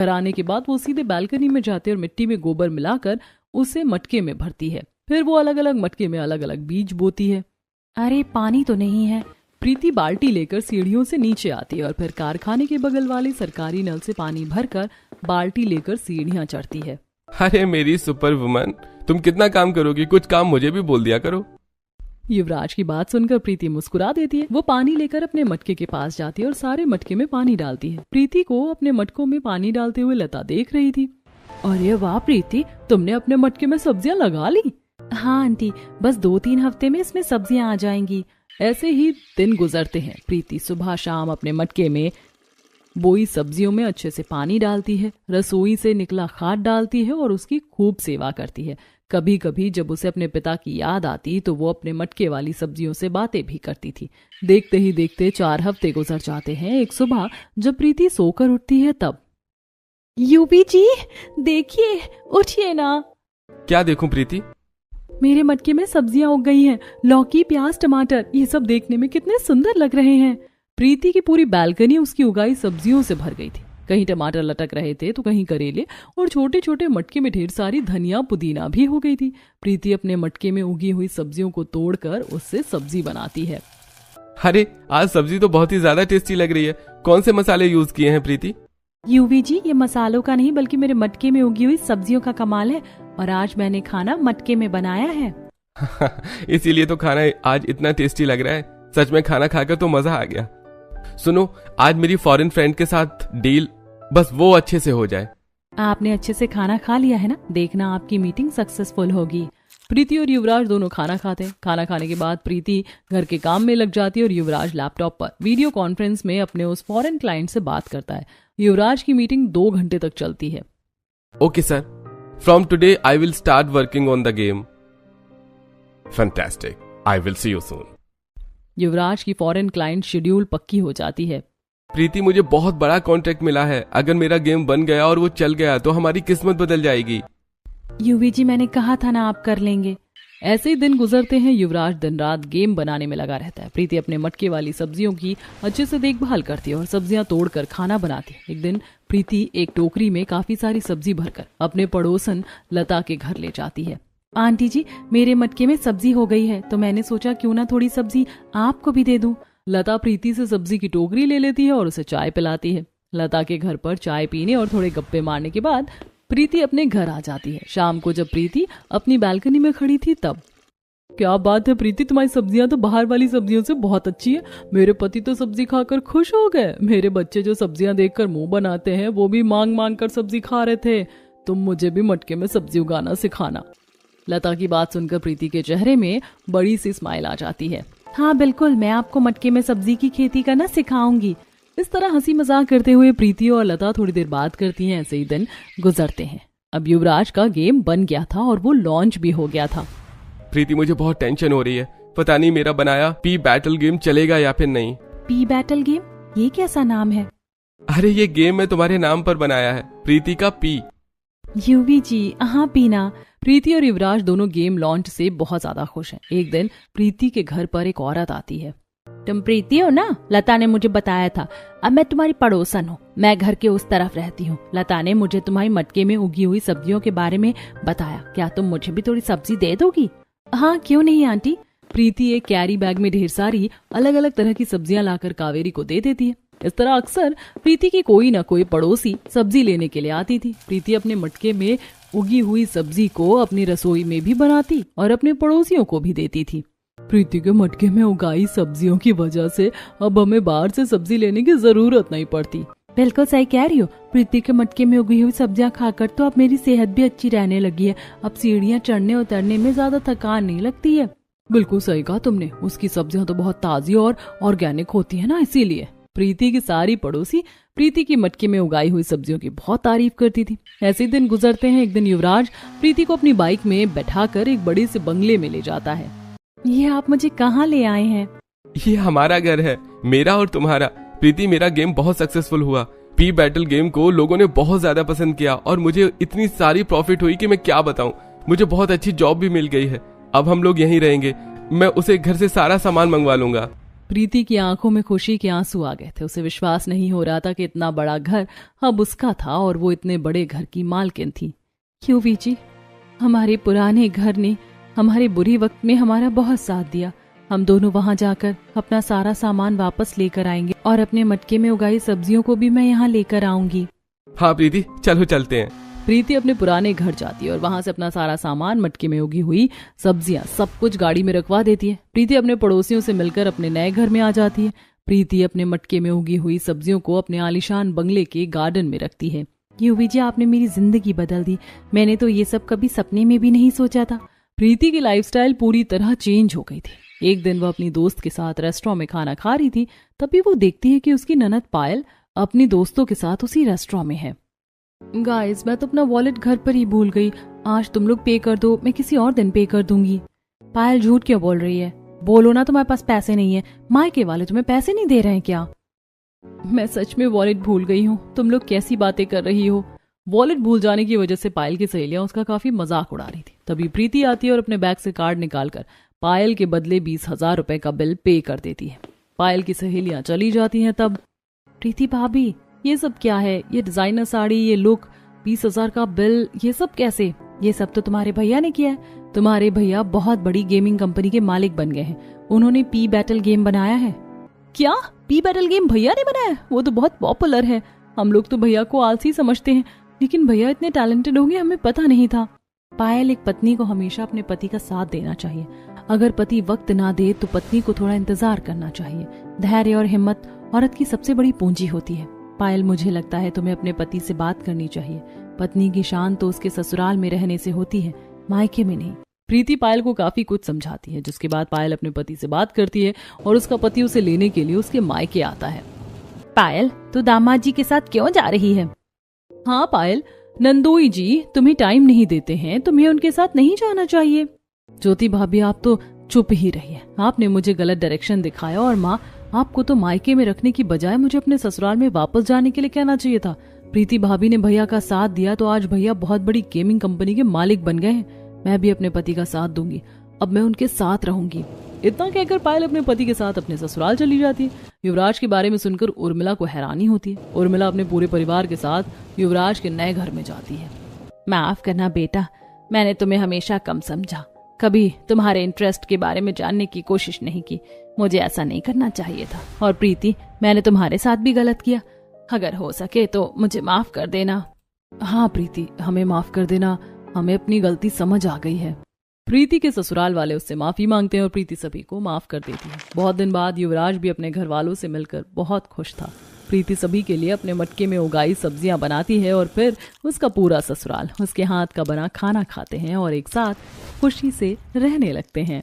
घर आने के बाद वो सीधे बालकनी में जाते और मिट्टी में गोबर मिलाकर उसे मटके में भरती है। फिर वो अलग अलग मटके में अलग अलग बीज बोती है। अरे पानी तो नहीं है। प्रीति बाल्टी लेकर सीढ़ियों से नीचे आती है और फिर कारखाने के बगल वाले सरकारी नल से पानी भरकर बाल्टी लेकर सीढ़ियां चढ़ती है। अरे मेरी सुपर वुमन, तुम कितना काम करोगी, कुछ काम मुझे भी बोल दिया करो। युवराज की बात सुनकर प्रीति मुस्कुरा देती है। वो पानी लेकर अपने मटके के पास जाती है और सारे मटके में पानी डालती है। प्रीति को अपने मटकों में पानी डालते हुए लता देख रही थी। अरे वाह प्रीति, तुमने अपने मटके में सब्जियां लगा ली। हाँ आंटी, बस 2-3 हफ्ते में इसमें सब्जियां आ जाएंगी। ऐसे ही दिन गुजरते हैं। प्रीति सुबह शाम अपने मटके में बोई सब्जियों में अच्छे से पानी डालती है, रसोई से निकला खाद डालती है और उसकी खूब सेवा करती है। कभी कभी जब उसे अपने पिता की याद आती तो वो अपने मटके वाली सब्जियों से बातें भी करती थी। देखते ही देखते 4 हफ्ते गुजर जाते हैं। एक सुबह जब प्रीति सोकर उठती है तब, यूपी जी देखिए, उठिए ना। क्या देखूं प्रीति? मेरे मटके में सब्जियां उग गई हैं। लौकी, प्याज, टमाटर, ये सब देखने में कितने सुंदर लग रहे हैं। प्रीति की पूरी बालकनी उसकी उगाई सब्जियों से भर गई थी। कहीं टमाटर लटक रहे थे तो कहीं करेले, और छोटे छोटे मटके में ढेर सारी धनिया पुदीना भी हो गई थी। प्रीति अपने मटके में उगी हुई सब्जियों को तोड़कर उससे सब्जी बनाती है। अरे आज सब्जी तो बहुत ही ज्यादा टेस्टी लग रही है। कौन से मसाले यूज किए हैं प्रीति? यूवी जी, ये मसालों का नहीं बल्कि मेरे मटके में उगी हुई सब्जियों का कमाल है, और आज मैंने खाना मटके में बनाया है। इसीलिए तो खाना आज इतना टेस्टी लग रहा है। सच में खाना खाकर तो मजा आ गया। सुनो, आज मेरी फॉरेन फ्रेंड के साथ डील, बस वो अच्छे से हो जाए। आपने अच्छे से खाना खा लिया है ना? देखना आपकी मीटिंग सक्सेसफुल होगी। प्रीति और युवराज दोनों खाना खाते हैं। खाना खाने के बाद प्रीति घर के काम में लग जाती है और युवराज लैपटॉप पर वीडियो कॉन्फ्रेंस में अपने उस फॉरेन क्लाइंट से बात करता है। युवराज की मीटिंग 2 घंटे तक चलती है। Okay sir, from today I will start working on the game. Fantastic, I will see you soon. Yuvraj की फॉरेन क्लाइंट शेड्यूल पक्की हो जाती है। प्रीति, मुझे बहुत बड़ा कॉन्ट्रैक्ट मिला है। अगर मेरा गेम बन गया और वो चल गया तो हमारी किस्मत बदल जाएगी। यूवी जी, मैंने कहा था ना आप कर लेंगे। ऐसे ही दिन गुजरते हैं। युवराज दिन रात गेम बनाने में लगा रहता है। प्रीति अपने मटके वाली सब्जियों की अच्छे से देखभाल करती है और सब्जियां तोड़कर खाना बनाती है। एक दिन प्रीति एक टोकरी में काफी सारी सब्जी भरकर अपने पड़ोसन लता के घर ले जाती है। आंटी जी, मेरे मटके में सब्जी हो गई है तो मैंने सोचा क्यों ना थोड़ी सब्जी आपको भी दे दूं। लता प्रीति से सब्जी की टोकरी ले लेती है और उसे चाय पिलाती है। लता के घर पर चाय पीने और थोड़े गप्पे मारने के बाद प्रीति अपने घर आ जाती है। शाम को जब प्रीति अपनी बालकनी में खड़ी थी तब, क्या बात है प्रीति, तुम्हारी सब्जियां तो बाहर वाली सब्जियों से बहुत अच्छी है। मेरे पति तो सब्जी खाकर खुश हो गए। मेरे बच्चे जो सब्जियां देखकर मुंह बनाते हैं वो भी मांग मांग कर सब्जी खा रहे थे। तुम मुझे भी मटके में सब्जी उगाना सिखाना। लता की बात सुनकर प्रीति के चेहरे में बड़ी सी स्माइल आ जाती है। हाँ बिल्कुल, मैं आपको मटके में सब्जी की खेती करना सिखाऊंगी। इस तरह हंसी मजाक करते हुए प्रीति और लता थोड़ी देर बात करती हैं। ऐसे ही दिन गुजरते हैं। अब युवराज का गेम बन गया था और वो लॉन्च भी हो गया था। प्रीति, मुझे बहुत टेंशन हो रही है। पता नहीं मेरा बनाया पी बैटल गेम चलेगा या फिर नहीं। P battle game? ये कैसा नाम है? अरे ये गेम मैं तुम्हारे नाम पर बनाया है, प्रीति का पी। यूवी जी, हाँ पीना। प्रीति और युवराज दोनों गेम लॉन्च से बहुत ज्यादा खुश हैं। एक दिन प्रीति के घर पर एक औरत आती है। तुम प्रीति हो ना? लता ने मुझे बताया था। अब मैं तुम्हारी पड़ोसन हूँ। मैं घर के उस तरफ रहती हूँ। लता ने मुझे तुम्हारी मटके में उगी हुई सब्जियों के बारे में बताया। क्या तुम मुझे भी थोड़ी सब्जी दे दोगी? हाँ क्यों नहीं आंटी। प्रीति एक कैरी बैग में ढेर सारी अलग अलग तरह की सब्जियां लाकर कावेरी को दे देती है। इस तरह अक्सर प्रीति की कोई न कोई पड़ोसी सब्जी लेने के लिए आती थी। प्रीति अपने मटके में उगी हुई सब्जी को अपनी रसोई में भी बनाती और अपने पड़ोसियों को भी देती थी। प्रीति के मटके में उगाई सब्जियों की वजह से अब हमें बाहर से सब्जी लेने की जरूरत नहीं पड़ती। बिल्कुल सही कह रही हो। प्रीति के मटके में उगी हुई सब्जियां खाकर तो अब मेरी सेहत भी अच्छी रहने लगी है। अब सीढ़ियां चढ़ने उतरने में ज्यादा थकान नहीं लगती है। बिल्कुल सही कहा तुमने। उसकी सब्जियां तो बहुत ताजी और ऑर्गेनिक होती है ना, इसीलिए। प्रीति की सारी पड़ोसी प्रीति की मटके में उगाई हुई सब्जियों की बहुत तारीफ करती थी। ऐसे दिन गुजरते हैं। एक दिन युवराज प्रीति को अपनी बाइक में बैठाकर एक बड़े से बंगले में ले जाता है। ये आप मुझे कहाँ ले आए हैं? ये हमारा घर है, मेरा और तुम्हारा। प्रीति, मेरा गेम बहुत सक्सेसफुल हुआ। पी बैटल गेम को लोगों ने बहुत ज्यादा पसंद किया और मुझे इतनी सारी प्रॉफिट हुई कि मैं क्या बताऊं। मुझे बहुत अच्छी जॉब भी मिल गई है। अब हम लोग यहीं रहेंगे। मैं उसे घर से सारा सामान मंगवा लूंगा। प्रीति की आंखों में खुशी के आंसू आ गए थे। उसे विश्वास नहीं हो रहा था कि इतना बड़ा घर अब उसका था और वो इतने बड़े घर की मालकिन थी। यूवी जी, हमारे पुराने घर ने हमारे बुरी वक्त में हमारा बहुत साथ दिया। हम दोनों वहां जाकर अपना सारा सामान वापस लेकर आएंगे और अपने मटके में उगाई सब्जियों को भी मैं यहाँ लेकर आऊंगी। हाँ प्रीति, चलो चलते हैं। प्रीति अपने पुराने घर जाती है और वहां से अपना सारा सामान, मटके में उगी हुई सब्जियां, सब कुछ गाड़ी में रखवा देती है। प्रीति अपने पड़ोसियों से मिलकर अपने नए घर में आ जाती है। प्रीति अपने मटके में उगी हुई सब्जियों को अपने आलीशान बंगले के गार्डन में रखती है। यूवी जी, आपने मेरी जिंदगी बदल दी। मैंने तो ये सब कभी सपने में भी नहीं सोचा था। प्रीति की लाइफस्टाइल पूरी तरह चेंज हो गई थी। एक दिन वह अपनी दोस्त के साथ रेस्टोरेंट में खाना खा रही थी, तभी वो देखती है कि उसकी ननद पायल अपनी दोस्तों के साथ उसी रेस्टोरेंट में है। गाइस, मैं तो अपना वॉलेट घर पर ही भूल गई। आज तुम लोग पे कर दो, मैं किसी और दिन पे कर दूंगी। पायल झूठ क्यों बोल रही है? बोलो ना तुम्हारे पास पैसे नहीं है। मायके वाले तुम्हें पैसे नहीं दे रहे हैं क्या? मैं सच में वॉलेट भूल गई हूँ। तुम लोग कैसी बातें कर रही हो? वॉलेट भूल जाने की वजह से पायल की सहेलियां उसका काफी मजाक उड़ा रही थी। तभी प्रीति आती है और अपने बैग से कार्ड निकालकर पायल के बदले 20,000 रुपए का बिल पे कर देती है। पायल की सहेलियां चली जाती हैं। तब प्रीति भाभी, ये सब क्या है? ये डिजाइनर साड़ी, ये लुक, 20,000 का बिल, ये सब कैसे? ये सब तो तुम्हारे भैया ने किया है। तुम्हारे भैया बहुत बड़ी गेमिंग कंपनी के मालिक बन गए हैं। उन्होंने पी बैटल गेम बनाया है। क्या? पी बैटल गेम भैया ने बनाया? वो तो बहुत पॉपुलर है। हम लोग तो भैया को आलसी समझते हैं, लेकिन भैया इतने टैलेंटेड होंगे हमें पता नहीं था। पायल, एक पत्नी को हमेशा अपने पति का साथ देना चाहिए। अगर पति वक्त ना दे तो पत्नी को थोड़ा इंतजार करना चाहिए। धैर्य और हिम्मत औरत की सबसे बड़ी पूंजी होती है। पायल, मुझे लगता है तुम्हें अपने पति से बात करनी चाहिए। पत्नी की शान तो उसके ससुराल में रहने से होती है, मायके में नहीं। प्रीति पायल को काफी कुछ समझाती है, जिसके बाद पायल अपने पति से बात करती है और उसका पति उसे लेने के लिए उसके मायके आता है। पायल, तू दामाद जी के साथ क्यों जा रही है? हाँ पायल, नंदोई जी तुम्हें टाइम नहीं देते हैं, तुम्हें उनके साथ नहीं जाना चाहिए। ज्योति भाभी, आप तो चुप ही रहिए। आपने मुझे गलत डायरेक्शन दिखाया और माँ, आपको तो मायके में रखने की बजाय मुझे अपने ससुराल में वापस जाने के लिए कहना चाहिए था। प्रीति भाभी ने भैया का साथ दिया तो आज भैया बहुत बड़ी गेमिंग कंपनी के मालिक बन गए हैं। मैं भी अपने पति का साथ दूंगी। अब मैं उनके साथ रहूंगी। इतना कहकर पायल अपने पति के साथ अपने ससुराल चली जाती है। युवराज के बारे में सुनकर उर्मिला को हैरानी होती है। उर्मिला अपने पूरे परिवार के साथ युवराज के नए घर में जाती है। माफ करना बेटा, मैंने तुम्हें हमेशा कम समझा। कभी तुम्हारे इंटरेस्ट के बारे में जानने की कोशिश नहीं की। मुझे ऐसा नहीं करना चाहिए था। और प्रीति, मैंने तुम्हारे साथ भी गलत किया। अगर हो सके तो मुझे माफ कर देना। हाँ प्रीति, हमें माफ कर देना। हमें अपनी गलती समझ आ गई है। प्रीति के ससुराल वाले उससे माफी मांगते हैं और प्रीति सभी को माफ कर देती है। बहुत दिन बाद युवराज भी अपने घर वालों से मिलकर बहुत खुश था। प्रीति सभी के लिए अपने मटके में उगाई सब्जियां बनाती है और फिर उसका पूरा ससुराल उसके हाथ का बना खाना खाते हैं और एक साथ खुशी से रहने लगते हैं।